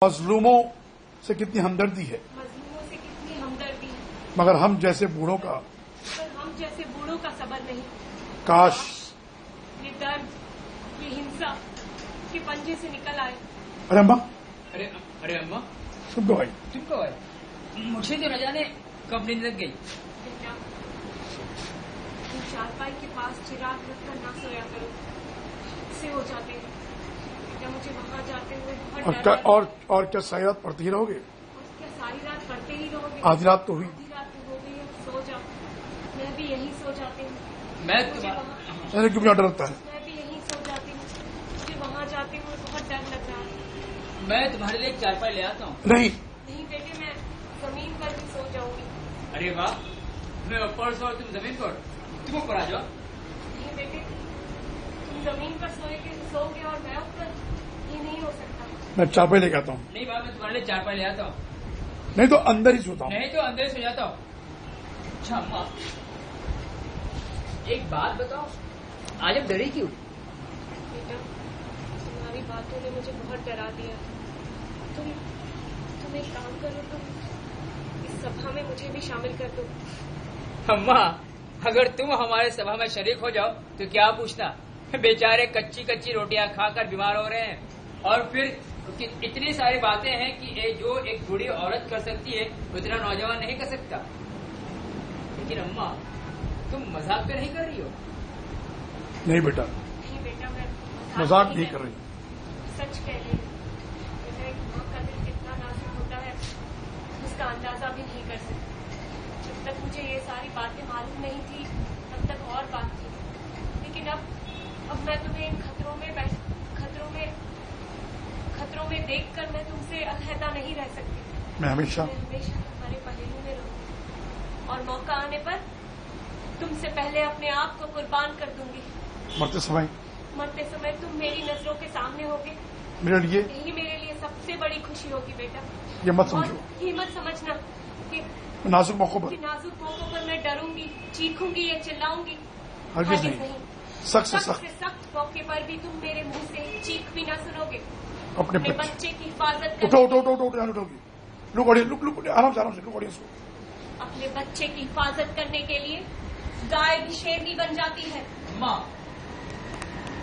मजलूमों से कितनी हमदर्दी है, मजलूमों से कितनी हमदर्दी है, मगर हम जैसे बूढ़ों का सबर नहीं। काश ये दर्द, ये हिंसा के पंजे से निकल आए। अरे अम्मा, अरे अम्मा, तुम तो आई। मुझे तो न जाने कब नींद लग गई। बेटा, तुम चारपाई के पास चिराग रखकर ना सोया करो, इससे हो जाते हैं। बेटा, मुझे वहाँ जाते हुए बहुत डर लगता है। और क्या सारी रात पढ़ते ही रहोगे? क्या सारी रात पढ़ते ही रहोगे? आधी रात तो हुई। आधी रात तो हो गई है, सो जाओ। मैं भी यहीं सो जाती हूँ। मैं क्यों डरता है? मैं भी यहीं सो जाती हूँ। मुझे वहाँ जाते हुए बहुत डर लग रहा है। मैं तुम्हारे लिए एक चारपाई ले आता हूँ। नहीं बेटे, मैं जमीन पर भी सो जाऊंगी। अरे वाह, मैं ऊपर सो और तुम जमीन पर, तुम ऊपर आ जाओ। नहीं बेटे, तुम जमीन पर सोओगे और मैं ऊपर, ये नहीं हो सकता। मैं चारपाई लेके आता हूँ। नहीं बाबा, मैं तुम्हारे लिए चारपाई ले आता हूँ। नहीं तो अंदर ही सोता हूँ। नहीं तो अंदर सो जाता हूँ। अच्छा अम्मा, एक बात बताओ, आज अब डरी क्यों? बेटा, तुम्हारी बातों ने मुझे बहुत डरा दिया। तुम एक काम करो, तुम इस सभा में मुझे भी शामिल कर दो। अम्मा, अगर तुम हमारे सभा में शरीक हो जाओ तो क्या पूछना, बेचारे कच्ची कच्ची रोटियां खाकर बीमार हो रहे हैं। और फिर इतनी सारी बातें हैं कि जो एक बूढ़ी औरत कर सकती है उतना नौजवान नहीं कर सकता। लेकिन अम्मा, तुम मजाक तो नहीं कर रही हो? नहीं बेटा, नहीं बेटा, मैं मजाक नहीं कर रही, सच कह रही हूँ। बेटा, एक माँ का दिल कितना नाजुक होता है, उसका अंदाजा भी नहीं कर सकती। जब तक मुझे ये सारी बातें मालूम नहीं थी तब तक और बात थी, लेकिन अब मैं तुम्हें इन खतरों में देखकर मैं तुमसे अलहदा नहीं रह सकती। मैं हमेशा तुम्हारे पहेलू में रहूंगी और मौका आने पर तुमसे पहले अपने आप को कुर्बान कर दूंगी। मरते समय तुम मेरी नजरों के सामने होगे। मेरे लिए यही मेरे लिए सबसे बड़ी खुशी होगी बेटा। ये मत समझो, ये मत समझना कि नाजुक मौकों पर मैं डरूंगी, चीखूंगी या चिल्लाऊंगी। हरगिज नहीं। सख्त से सख्त मौके पर भी तुम मेरे मुंह से चीख भी ना सुनोगे। अपने बच्चे की हिफाजत आराम से लुक ऑडियंस को। अपने बच्चे की हिफाजत करने के लिए गाय भी शेरनी बन जाती है। माँ,